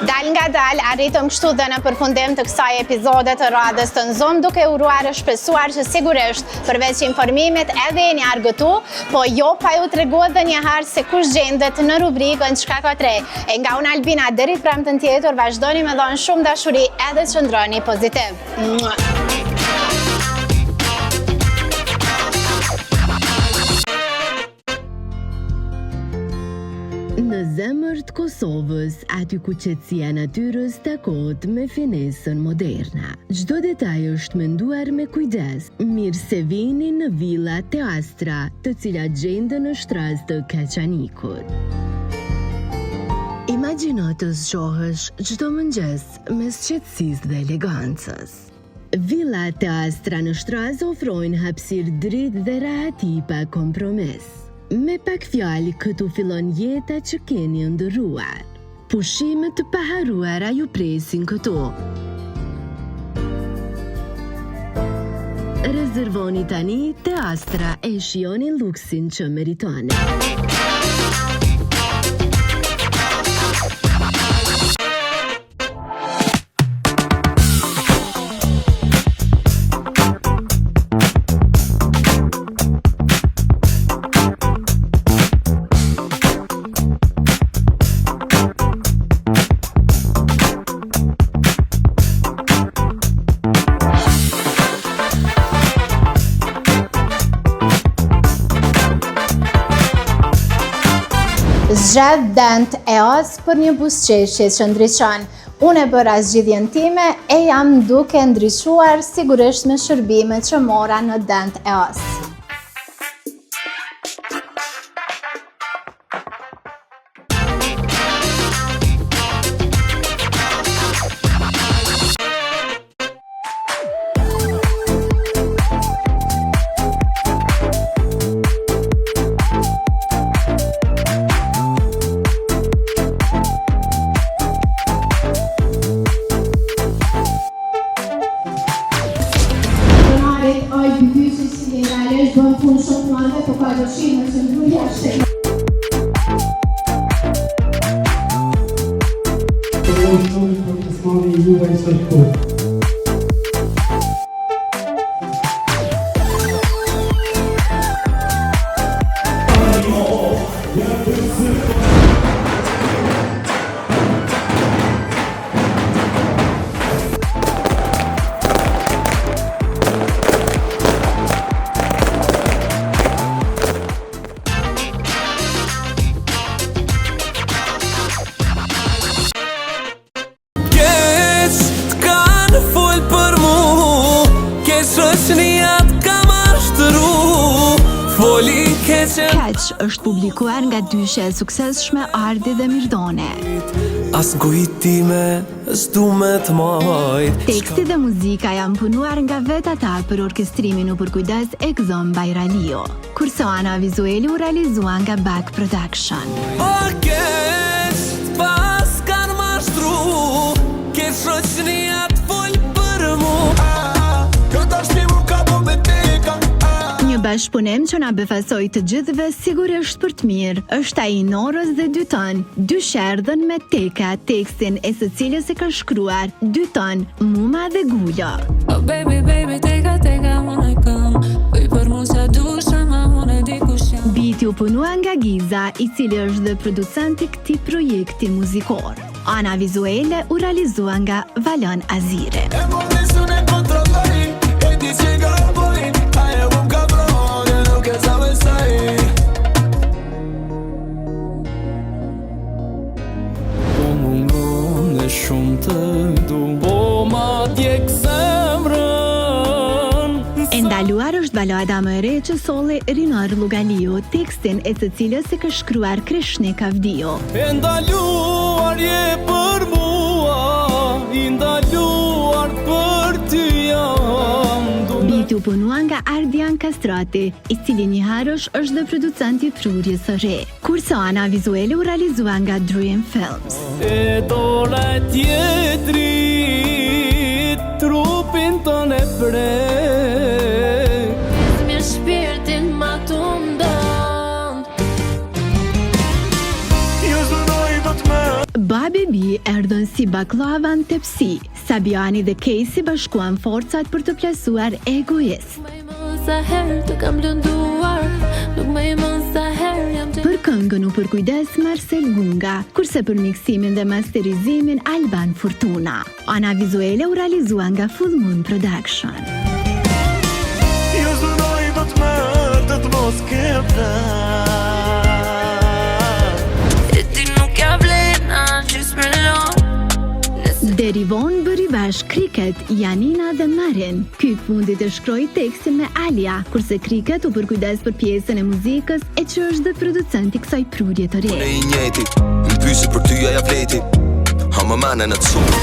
Dal nga dal, arritëm kështu dhe në përfundim të kësaj epizode të radhës të Nxom, duke uruar e shpresuar që sigurisht përveç informimit edhe e një argëtu, po jo pa ju treguar dhe njëherë se kush gjendet në rubrikën Çka ka tre. E nga unë Albina deri premtën tjetër, vazhdoni me dhënë shumë dashuri edhe qëndroni pozitiv. Në zemër të Kosovës, aty ku qetësia e natyrës takohet me finesën moderne. Çdo detaj është menduar me kujdes, mirë se vini në villa Teastra, të cilat gjenden në shtras të Kaçanikut. Imagjino të zgjohesh çdo mëngjes mes qetësisë dhe elegancës. Villa Teastra në shtras ofrojnë hapësirë dritë dhe rahati pa kompromis. Me pak fjalë, këtu fillon jeta që keni ndërruar. Pushimet të paharuara ju presin këtu. Rezervoni tani Teastra e shijoni luksin që meritoni. Zgjedh Dent EOS për një buzëqeshje që ndriçon. Unë e bëra zgjidhjen time e jam duke ndryshuar sigurisht me shërbimet që mora në Dent EOS. Bën punë shumë të madhe, po ka dëshime që ndrur jashtë. Kaq është publikuar nga dyshe e suksesshme Ardi dhe Mirdone. As gujtime s'du me të majt. Teksti dhe muzika janë punuar nga vetë ata për orkestrimin u përkujdes e Nxom Bajralio, kurse ana vizueli u realizua nga Back Production. Pas kanë mashtru, ke shoqënia të fol për mu. Një bashkëpunim që na befasoi të gjithëve sigurisht për të mirë është ai Norës dhe Dyton, dy sherdhën me teka, tekstin e së cilës e ka shkruar Dyton, Muma dhe Gulo. Oh baby, baby, teka, unë e kam, uj për mu sa dusha, ma unë e di kush jam. Biti u punua nga Giza, i cili është dhe producenti këtij projekti muzikor. Ana vizuele u realizua nga Valon Azire. Shumë të du, po ma t'jek zemrën. E ndaluar është balada më e re që solli Rinor Lugaliu, tekstin e të cilës e ka shkruar Krishnik Avdio. E ndaluar je për mua, i ndaluar për ty jam. Biti u punua nga Ardian Kastrati, i cili njëherësh është dhe producenti prurjes së re, kurse ana vizuele u realizua nga Dream Films. E dora tjetrit, trupin të ne prek. Me shpirtin ma të ndon. Jo zënoj do të me Habibi erdhën si baklava në tepsi. Sabiani dhe Casey bashkuan forcat për të plasuar Egoist. Për këngën u përkujdes Marcel Gunga, kurse për miksimin dhe masterizimin Alban Fortuna. Ana vizuele u realizua nga Full Moon Production. Ju zunoj do të më të mos kepta. E ti nuk ja vlen gjys me lo. Deri vonë bëri bashk Cricket, Janina dhe Marin. Ky fundi të shkroi tekstin me Alia, kurse Cricket u përkujdes për pjesën e muzikës e që është dhe producenti kësaj prurje të re. Unë e I njëti, më pysi për ty ja vleti. Ha më mane në të shumë.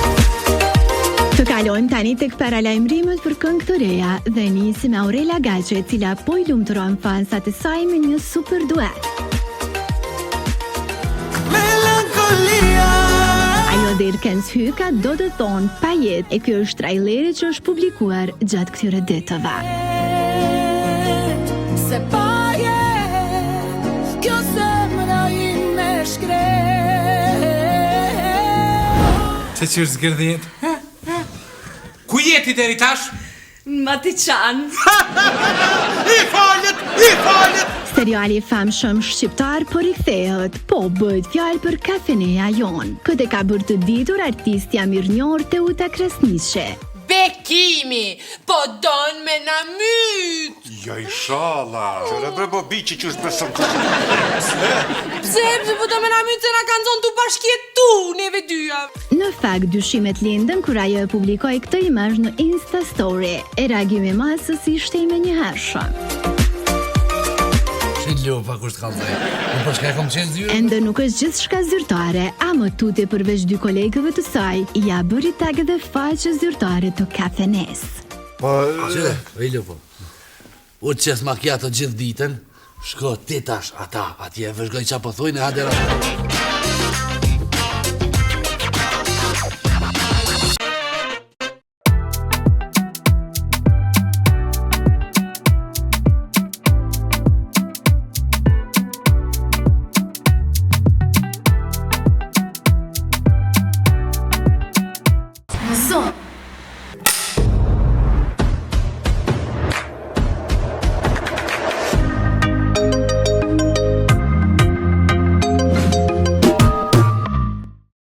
Të kalojmë tani tek paralajmërimet për këngë të reja dhe nisim me Aurela Gaçe, e cila po I lumturon fansat e saj me një super duet. Melankolia. Ajo Dirkens Hyka do të thonë pa jetë, e kjo është traileri që është publikuar gjatë këtyre ditëve. Se pa jetë, kjo zemra ime shkret. Se që është zgërdhjet? Ku jeti deri tash? Matiçan. I falet! Seriali I famshëm shqiptar po rikthehet, po bëhet fjalë për Kafeneja jon. Këtë e ka bërë të ditur artistja mirënjohur Teuta Krasniqi. Bekimi, po don me na myt. Ja inshallah. Qëra bre po biçi që është beson të Pse po do me na myt se na kanë zonë të bashkjetu neve dyja. Në fakt, dyshimet lindën kur ajo e publikoi këtë imazh në Insta Story. E reagimi I masës ishte I menjëhershëm. Lupa kusht kallzoj. Unë po shka kom qenë zyrë. Ende nuk është gjithçka zyrtare, a më tutje përveç dy kolegëve të saj, ja bëri tag edhe faqe zyrtare të kafenes. Qëre, i lupo. U të qes macchiato gjithë ditën, shko ti tash ata, atje vëzhgoj qa po thujnë e hadera. Zoom.